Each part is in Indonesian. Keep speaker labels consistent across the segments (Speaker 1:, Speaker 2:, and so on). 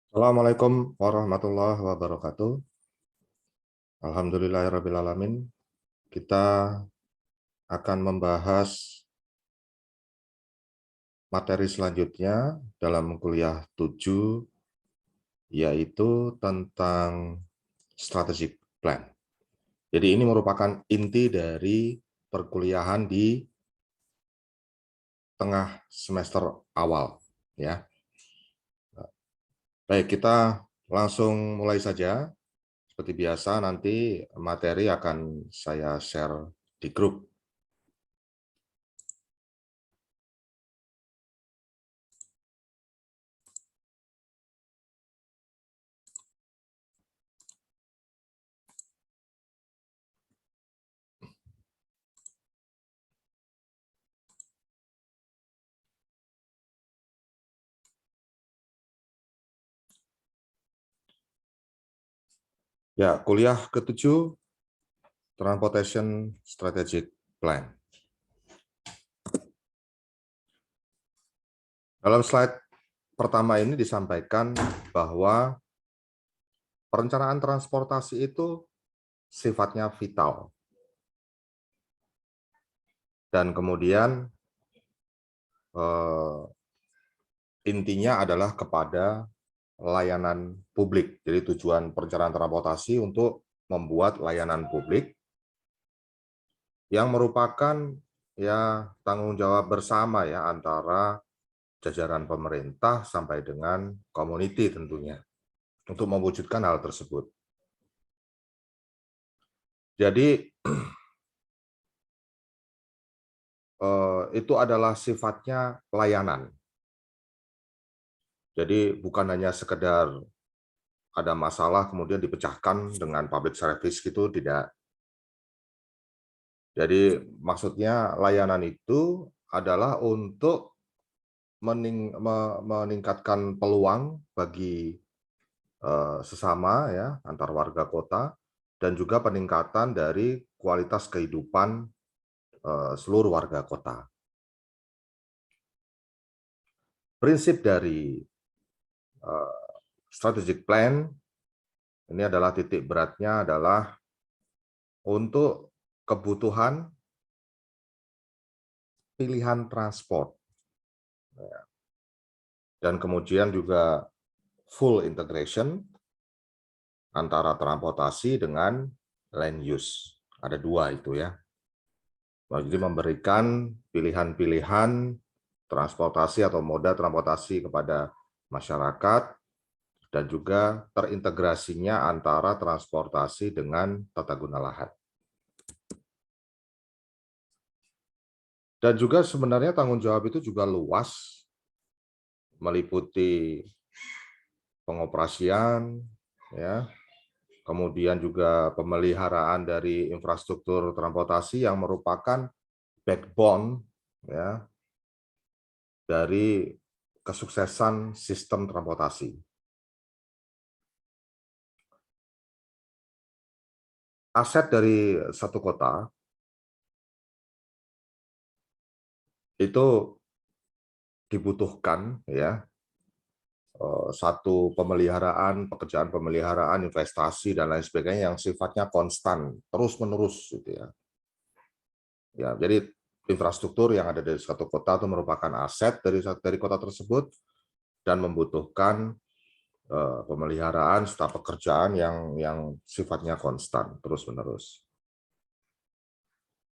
Speaker 1: Assalamualaikum warahmatullahi wabarakatuh. Alhamdulillahirrabbilalamin. Kita akan membahas materi selanjutnya dalam kuliah 7, yaitu tentang strategic plan. Jadi ini merupakan inti dari perkuliahan di tengah semester awal. Ya. Baik, kita langsung mulai saja. Seperti biasa, nanti materi akan saya share di grup. Ya, kuliah ke-7, Transportation Strategic Plan. Dalam slide pertama ini disampaikan bahwa perencanaan transportasi itu sifatnya vital. Dan kemudian intinya adalah kepada layanan publik. Jadi tujuan perencanaan transportasi untuk membuat layanan publik yang merupakan ya tanggung jawab bersama ya antara jajaran pemerintah sampai dengan community tentunya untuk mewujudkan hal tersebut. Jadi itu adalah sifatnya layanan. Jadi bukan hanya sekedar ada masalah kemudian dipecahkan dengan public service gitu, tidak. Jadi maksudnya layanan itu adalah untuk meningkatkan peluang bagi sesama ya antar warga kota dan juga peningkatan dari kualitas kehidupan seluruh warga kota. Prinsip dari strategic plan ini adalah titik beratnya adalah untuk kebutuhan pilihan transport dan kemudian juga full integration antara transportasi dengan land use. Ada dua itu ya. Jadi memberikan pilihan-pilihan transportasi atau moda transportasi kepada masyarakat dan juga terintegrasinya antara transportasi dengan tata guna lahan. Dan juga sebenarnya tanggung jawab itu juga luas, meliputi pengoperasian, ya, kemudian juga pemeliharaan dari infrastruktur transportasi yang merupakan backbone ya, dari kesuksesan sistem transportasi. Aset dari satu kota itu dibutuhkan ya satu pemeliharaan, pekerjaan pemeliharaan, investasi dan lain sebagainya yang sifatnya konstan, terus-menerus gitu ya. Ya, jadi infrastruktur yang ada dari satu kota itu merupakan aset dari kota tersebut dan membutuhkan pemeliharaan serta pekerjaan yang sifatnya konstan, terus-menerus.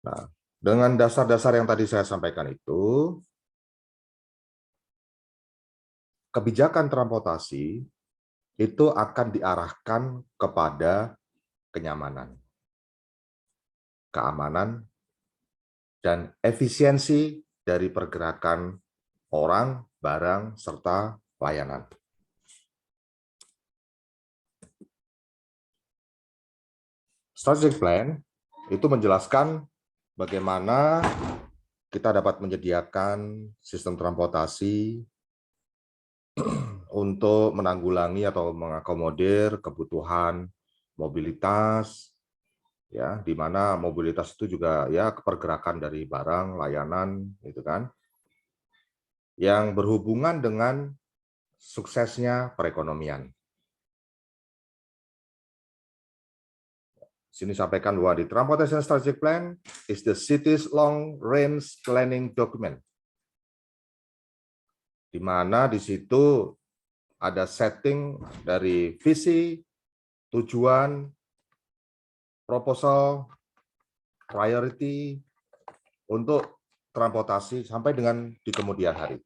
Speaker 1: Nah, dengan dasar-dasar yang tadi saya sampaikan itu, kebijakan transportasi itu akan diarahkan kepada kenyamanan, keamanan, dan efisiensi dari pergerakan orang, barang, serta layanan. Strategic plan itu menjelaskan bagaimana kita dapat menyediakan sistem transportasi untuk menanggulangi atau mengakomodir kebutuhan mobilitas, ya, di mana mobilitas itu juga ya pergerakan dari barang, layanan, gitu kan, yang berhubungan dengan suksesnya perekonomian. Sini sampaikan bahwa the Transportation Strategic Plan is the city's long-range planning document, di mana di situ ada setting dari visi, tujuan, proposal, priority untuk transportasi sampai dengan di kemudian hari.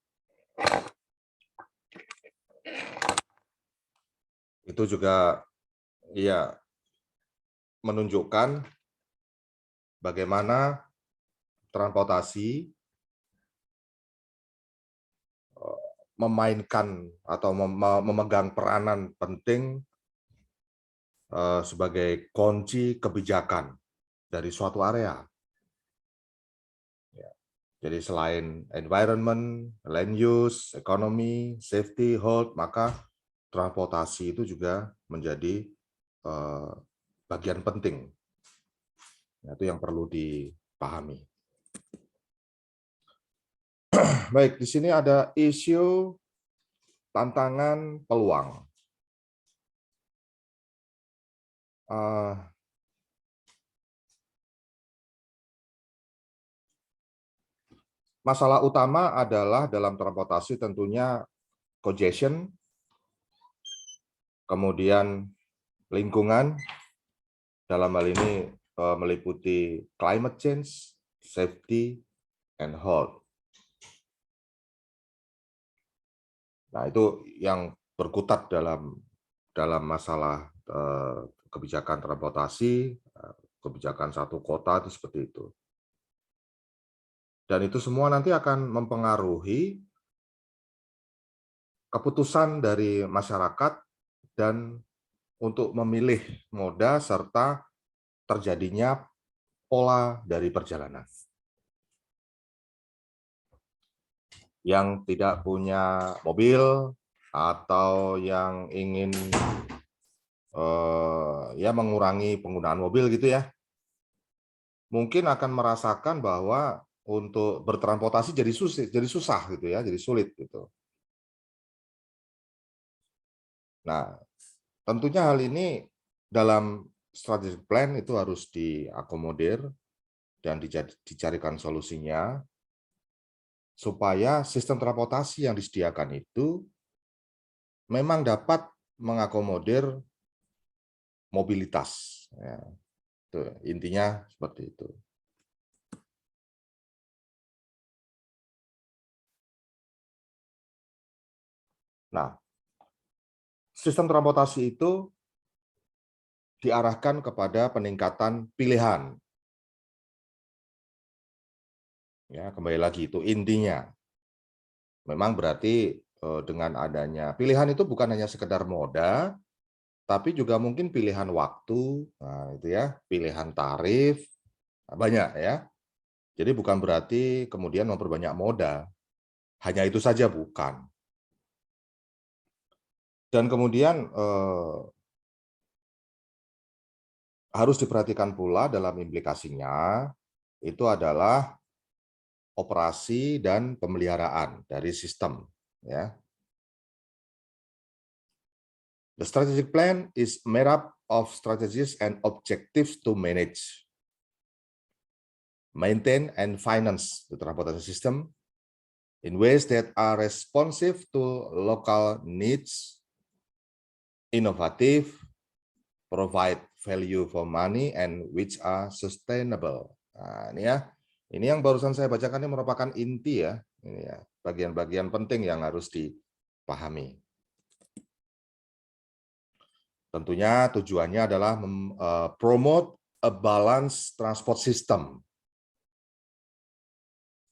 Speaker 1: Itu juga ya menunjukkan bagaimana transportasi memainkan atau memegang peranan penting sebagai kunci kebijakan dari suatu area. Jadi selain environment, land use, ekonomi, safety, health, maka transportasi itu juga menjadi bagian penting. Itu yang perlu dipahami. Baik, di sini ada isu tantangan peluang. Masalah utama adalah dalam transportasi tentunya congestion, kemudian lingkungan, dalam hal ini meliputi climate change, safety, and health. Nah, itu yang berkutat dalam masalah kebijakan transportasi, kebijakan satu kota itu seperti itu. Dan itu semua nanti akan mempengaruhi keputusan dari masyarakat dan untuk memilih moda serta terjadinya pola dari perjalanan. Yang tidak punya mobil atau yang ingin ya mengurangi penggunaan mobil gitu ya, mungkin akan merasakan bahwa untuk bertransportasi jadi susah gitu ya, jadi sulit gitu. Nah, tentunya hal ini dalam strategic plan itu harus diakomodir dan dicarikan solusinya supaya sistem transportasi yang disediakan itu memang dapat mengakomodir mobilitas. Ya, itu intinya seperti itu. Nah, sistem transportasi itu diarahkan kepada peningkatan pilihan. Ya, kembali lagi itu intinya. Memang berarti dengan adanya pilihan itu bukan hanya sekedar moda, tapi juga mungkin pilihan waktu, nah itu ya, pilihan tarif, banyak ya. Jadi bukan berarti kemudian memperbanyak moda, hanya itu saja bukan. Dan kemudian harus diperhatikan pula dalam implikasinya, itu adalah operasi dan pemeliharaan dari sistem. Ya. The strategic plan is made up of strategies and objectives to manage, maintain, and finance the transportation system in ways that are responsive to local needs, innovative, provide value for money, and which are sustainable. Nah, ini ya. Ini yang barusan saya bacakan ini merupakan inti ya. Ini ya, bagian-bagian penting yang harus dipahami. Tentunya tujuannya adalah promote a balanced transport system.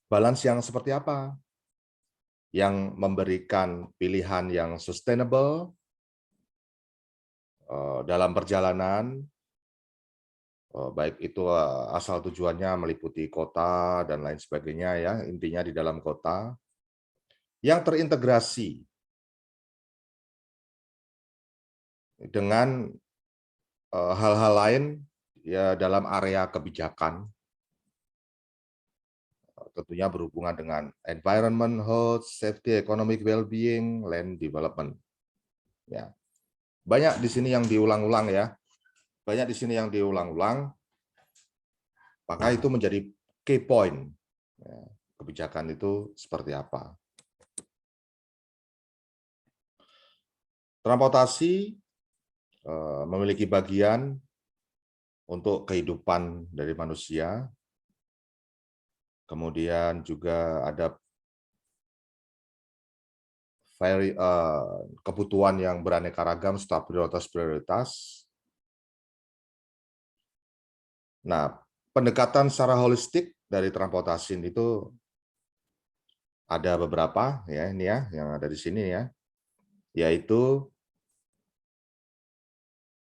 Speaker 1: Balance yang seperti apa? Yang memberikan pilihan yang sustainable dalam perjalanan, baik itu asal tujuannya meliputi kota dan lain sebagainya ya, intinya di dalam kota, yang terintegrasi dengan hal-hal lain ya dalam area kebijakan, tentunya berhubungan dengan environment, health, safety, economic well-being, land development. Ya, banyak di sini yang diulang-ulang ya, banyak di sini yang diulang-ulang. Maka itu menjadi key point. Ya, kebijakan itu seperti apa? Transportasi memiliki bagian untuk kehidupan dari manusia. Kemudian juga ada kebutuhan yang beraneka ragam serta prioritas-prioritas. Nah, pendekatan secara holistik dari transportasi itu ada beberapa ya, ini ya yang ada di sini ya, yaitu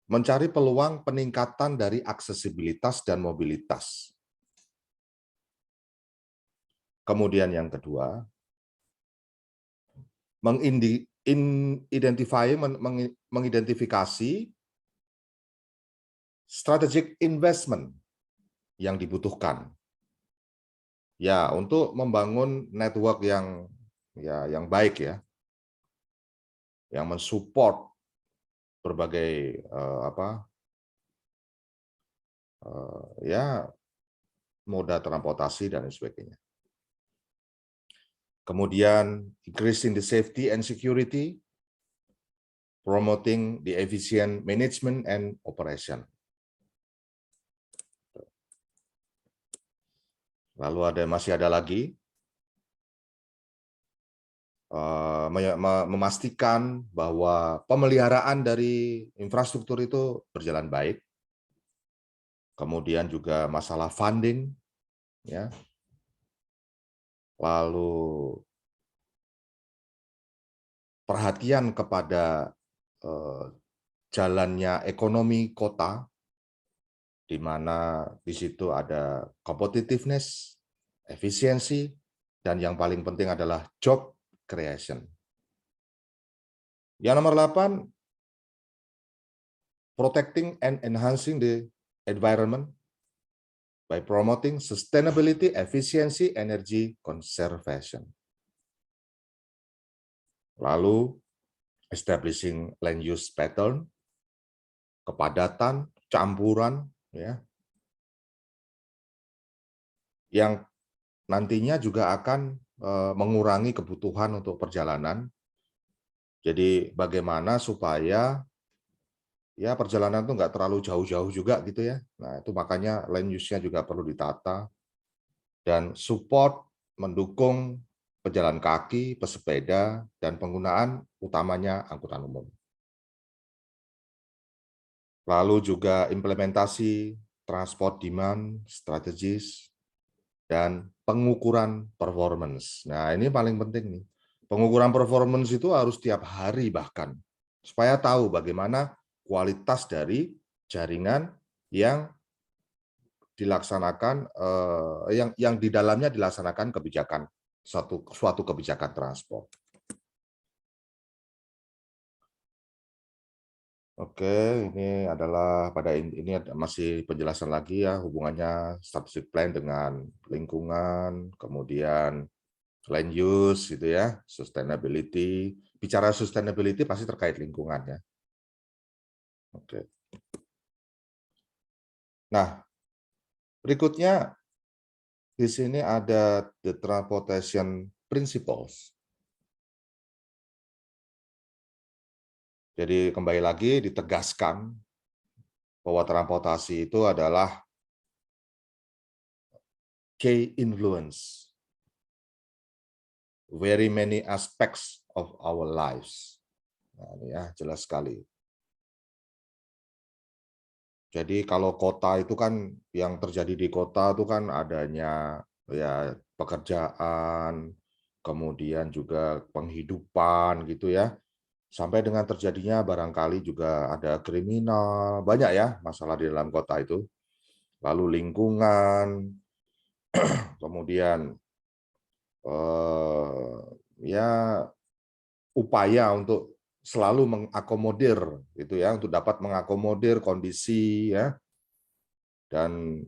Speaker 1: mencari peluang peningkatan dari aksesibilitas dan mobilitas. Kemudian yang kedua, mengidentifikasi strategic investment yang dibutuhkan. Ya, untuk membangun network yang baik ya. Yang mensupport berbagai moda transportasi dan sebagainya. Kemudian increasing the safety and security, promoting the efficient management and operation. Lalu masih ada lagi memastikan bahwa pemeliharaan dari infrastruktur itu berjalan baik. Kemudian juga masalah funding, ya. Lalu perhatian kepada jalannya ekonomi kota, di mana di situ ada competitiveness, efisiensi, dan yang paling penting adalah job creation. Yang nomor 8, protecting and enhancing the environment by promoting sustainability, efficiency, energy conservation. Lalu, establishing land use pattern, kepadatan, campuran, ya, yang nantinya juga akan mengurangi kebutuhan untuk perjalanan. Jadi bagaimana supaya ya perjalanan itu nggak terlalu jauh-jauh juga gitu ya. Nah itu makanya land use-nya juga perlu ditata dan support mendukung pejalan kaki, pesepeda, dan penggunaan utamanya angkutan umum. Lalu juga implementasi transport demand strategis dan pengukuran performance. Nah, ini paling penting nih. Pengukuran performance itu harus tiap hari bahkan, supaya tahu bagaimana kualitas dari jaringan yang dilaksanakan, yang di dalamnya dilaksanakan kebijakan, suatu kebijakan transport. Oke, ini adalah ini masih penjelasan lagi ya hubungannya strategic plan dengan lingkungan, kemudian land use gitu ya, sustainability. Bicara sustainability pasti terkait lingkungan ya. Oke. Nah, berikutnya di sini ada the transportation principles. Jadi kembali lagi ditegaskan bahwa transportasi itu adalah key influence very many aspects of our lives. Nah, ini ya jelas sekali. Jadi kalau kota itu kan yang terjadi di kota itu kan adanya ya pekerjaan, kemudian juga penghidupan gitu ya. Sampai dengan terjadinya barangkali juga ada kriminal, banyak ya masalah di dalam kota itu. Lalu lingkungan, kemudian ya upaya untuk selalu mengakomodir gitu ya, untuk dapat mengakomodir kondisi ya dan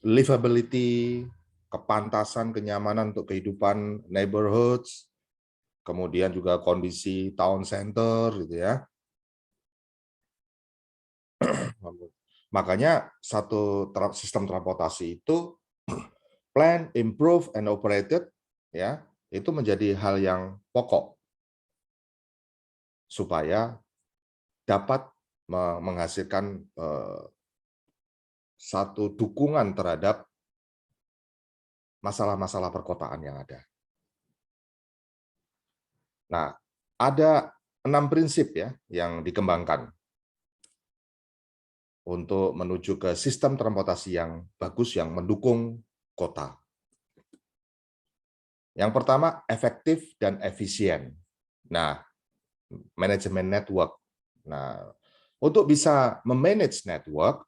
Speaker 1: livability kepantasan, kenyamanan untuk kehidupan neighborhoods, kemudian juga kondisi town center, gitu ya. Makanya satu sistem transportasi itu plan, improve, and operated, ya, itu menjadi hal yang pokok supaya dapat menghasilkan satu dukungan terhadap masalah-masalah perkotaan yang ada. Nah, ada 6 prinsip ya yang dikembangkan untuk menuju ke sistem transportasi yang bagus yang mendukung kota. Yang pertama, efektif dan efisien. Nah, manajemen network. Nah, untuk bisa memanage network,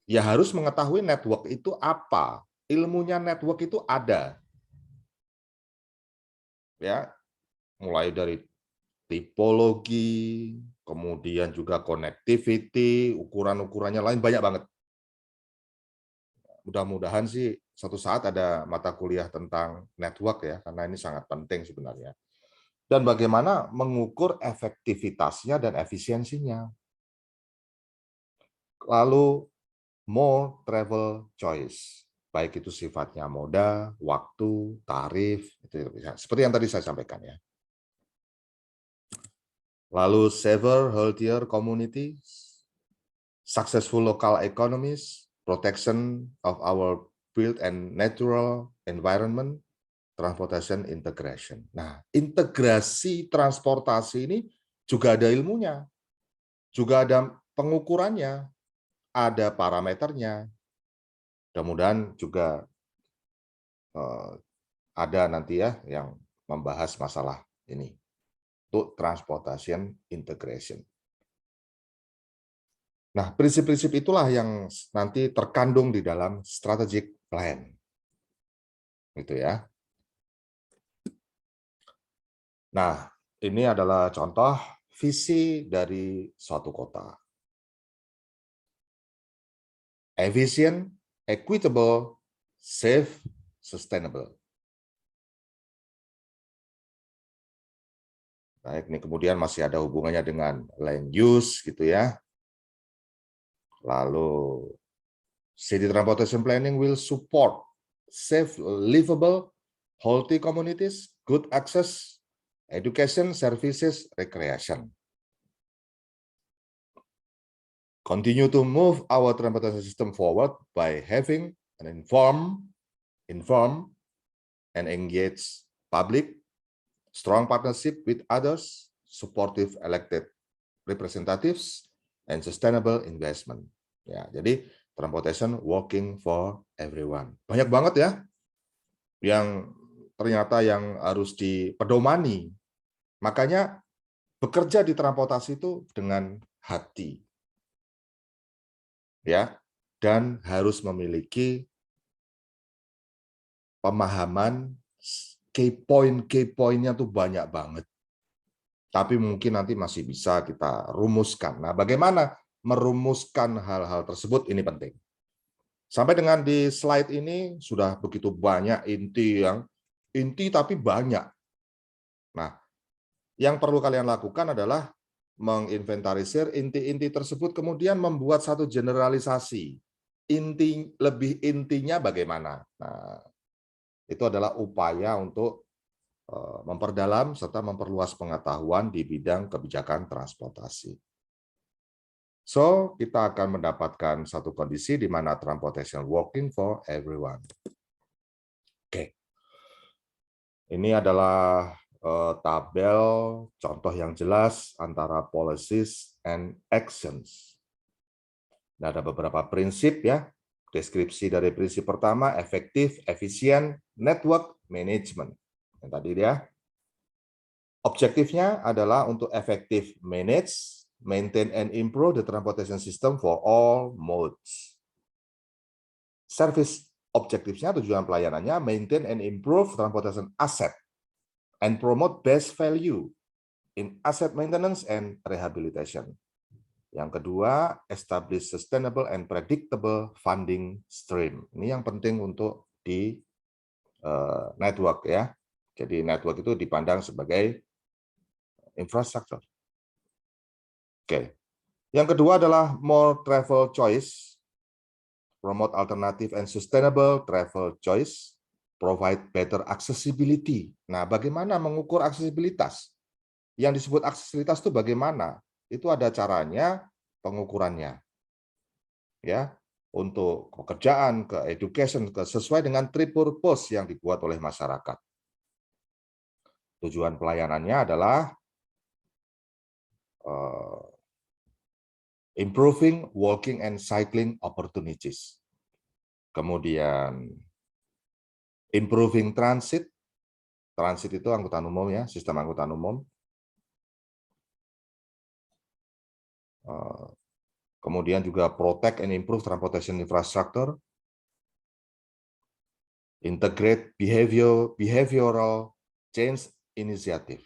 Speaker 1: ya harus mengetahui network itu apa. Ilmunya network itu ada. Ya, mulai dari tipologi, kemudian juga connectivity, ukuran-ukurannya lain banyak banget. Mudah-mudahan sih suatu saat ada mata kuliah tentang network ya, karena ini sangat penting sebenarnya. Dan bagaimana mengukur efektivitasnya dan efisiensinya. Lalu more travel choice, baik itu sifatnya moda, waktu, tarif, itu bisa. Seperti yang tadi saya sampaikan ya. Lalu safer, healthier communities, successful local economies, protection of our built and natural environment, transportation integration. Nah, integrasi transportasi ini juga ada ilmunya, juga ada pengukurannya, ada parameternya. Mudah-mudahan juga ada nanti ya yang membahas masalah ini untuk transportation integration. Nah, prinsip-prinsip itulah yang nanti terkandung di dalam strategic plan. Gitu ya. Nah, ini adalah contoh visi dari suatu kota. Efficient, equitable, safe, sustainable. Baik, ini kemudian masih ada hubungannya dengan land use gitu ya. Lalu city transportation planning will support safe, livable, healthy communities, good access, education, services, recreation. Continue to move our transportation system forward by having an informed, and engaged public, strong partnership with others, supportive elected representatives, and sustainable investment. Ya, jadi transportation working for everyone. Banyak banget ya yang ternyata yang harus dipedomani. Makanya bekerja di transportasi itu dengan hati. Ya, dan harus memiliki pemahaman key point-nya tuh banyak banget. Tapi mungkin nanti masih bisa kita rumuskan. Nah, bagaimana merumuskan hal-hal tersebut ini penting. Sampai dengan di slide ini sudah begitu banyak inti tapi banyak. Nah, yang perlu kalian lakukan adalah menginventarisir inti-inti tersebut, kemudian membuat satu generalisasi. Lebih intinya bagaimana? Nah, itu adalah upaya untuk memperdalam serta memperluas pengetahuan di bidang kebijakan transportasi. So, kita akan mendapatkan satu kondisi di mana transportation working for everyone. Oke. Ini adalah tabel contoh yang jelas antara policies and actions. Nah, ada beberapa prinsip ya. Deskripsi dari prinsip pertama, efektif, efisien, network management. Yang tadi dia. Objektifnya adalah untuk efektif manage, maintain and improve the transportation system for all modes. Service objektifnya, tujuan pelayanannya, maintain and improve transportation asset and promote best value in asset maintenance and rehabilitation. Yang kedua, establish sustainable and predictable funding stream. Ini yang penting untuk network ya. Jadi network itu dipandang sebagai infrastruktur. Oke. Yang kedua adalah more travel choice, promote alternative and sustainable travel choice, provide better accessibility. Nah, bagaimana mengukur aksesibilitas? Yang disebut aksesibilitas itu bagaimana? Itu ada caranya, pengukurannya. Ya, untuk pekerjaan, ke education, sesuai dengan trip purpose yang dibuat oleh masyarakat. Tujuan pelayanannya adalah improving walking and cycling opportunities. Kemudian improving transit. Transit itu angkutan umum ya, sistem angkutan umum. Kemudian juga protect and improve transportation infrastructure. Integrate behavioral change initiative.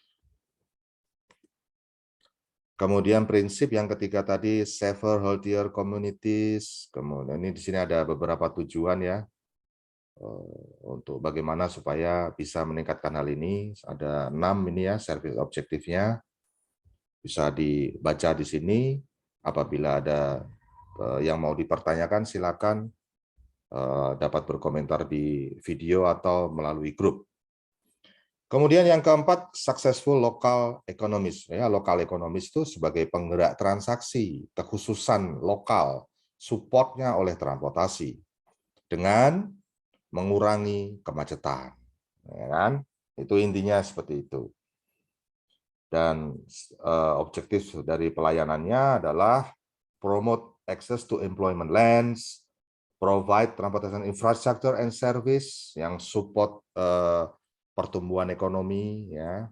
Speaker 1: Kemudian prinsip yang ketiga tadi, safer, healthier communities. Kemudian ini di sini ada beberapa tujuan ya, untuk bagaimana supaya bisa meningkatkan hal ini. Ada 6 ini ya, service objektifnya. Bisa dibaca di sini. Apabila ada yang mau dipertanyakan, silakan dapat berkomentar di video atau melalui grup. Kemudian yang keempat, successful local economies. Ya, local economies itu sebagai penggerak transaksi, kekhususan lokal, supportnya oleh transportasi dengan mengurangi kemacetan. Ya kan? Itu intinya seperti itu. Dan objektif dari pelayanannya adalah promote access to employment lands, provide transportation infrastructure and service yang support pertumbuhan ekonomi ya.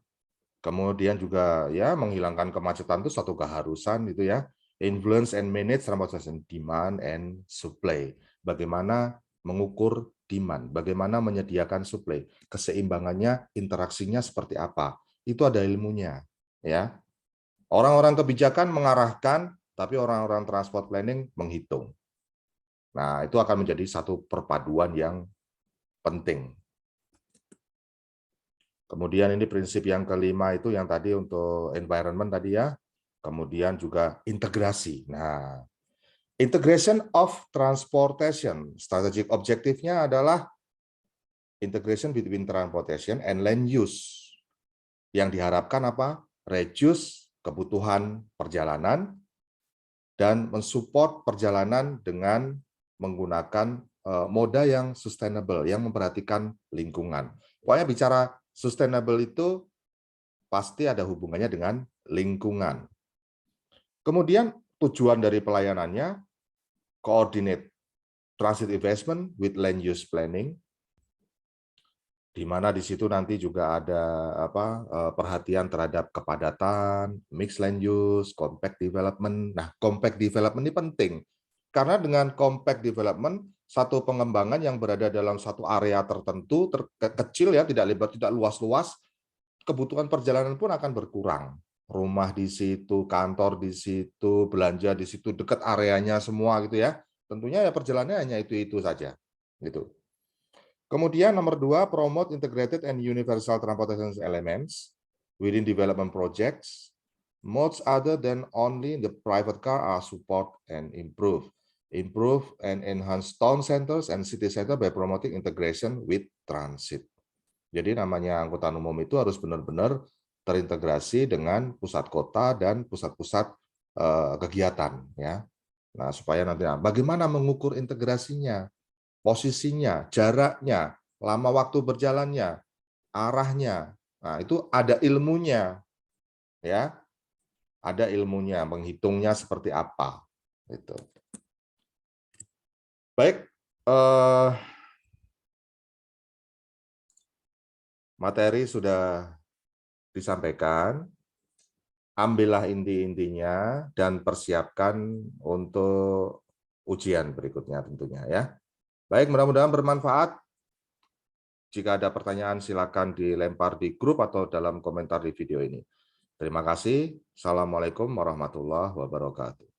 Speaker 1: Kemudian juga ya menghilangkan kemacetan itu suatu keharusan itu ya. Influence and manage transportation demand and supply. Bagaimana mengukur demand, bagaimana menyediakan supply, keseimbangannya, interaksinya seperti apa. Itu ada ilmunya ya. Orang-orang kebijakan mengarahkan, tapi orang-orang transport planning menghitung. Nah, itu akan menjadi satu perpaduan yang penting. Kemudian ini prinsip yang kelima itu yang tadi untuk environment tadi ya. Kemudian juga integrasi. Nah, integration of transportation. Strategic objektifnya adalah integration between transportation and land use. Yang diharapkan apa? Reduce kebutuhan perjalanan dan mensupport perjalanan dengan menggunakan moda yang sustainable, yang memperhatikan lingkungan. Pokoknya bicara sustainable itu pasti ada hubungannya dengan lingkungan. Kemudian tujuan dari pelayanannya, coordinate transit investment with land use planning, di mana di situ nanti juga ada perhatian terhadap kepadatan, mixed land use, compact development. Nah, compact development ini penting karena dengan compact development satu pengembangan yang berada dalam satu area tertentu kecil ya, tidak lebar, tidak luas-luas, kebutuhan perjalanan pun akan berkurang. Rumah di situ, kantor di situ, belanja di situ, dekat areanya semua gitu ya. Tentunya ya perjalanannya hanya itu saja. Gitu. Kemudian nomor 2, promote integrated and universal transportation elements within development projects. Modes other than only the private car are support and improve. Improve and enhance town centers and city center by promoting integration with transit. Jadi namanya angkutan umum itu harus benar-benar terintegrasi dengan pusat kota dan pusat-pusat kegiatan ya. Nah, supaya nanti bagaimana mengukur integrasinya, posisinya, jaraknya, lama waktu berjalannya, arahnya. Nah, itu ada ilmunya ya. Ada ilmunya, menghitungnya seperti apa gitu. Baik, materi sudah disampaikan. Ambillah inti-intinya dan persiapkan untuk ujian berikutnya tentunya ya. Baik, mudah-mudahan bermanfaat. Jika ada pertanyaan silakan dilempar di grup atau dalam komentar di video ini. Terima kasih. Assalamualaikum warahmatullahi wabarakatuh.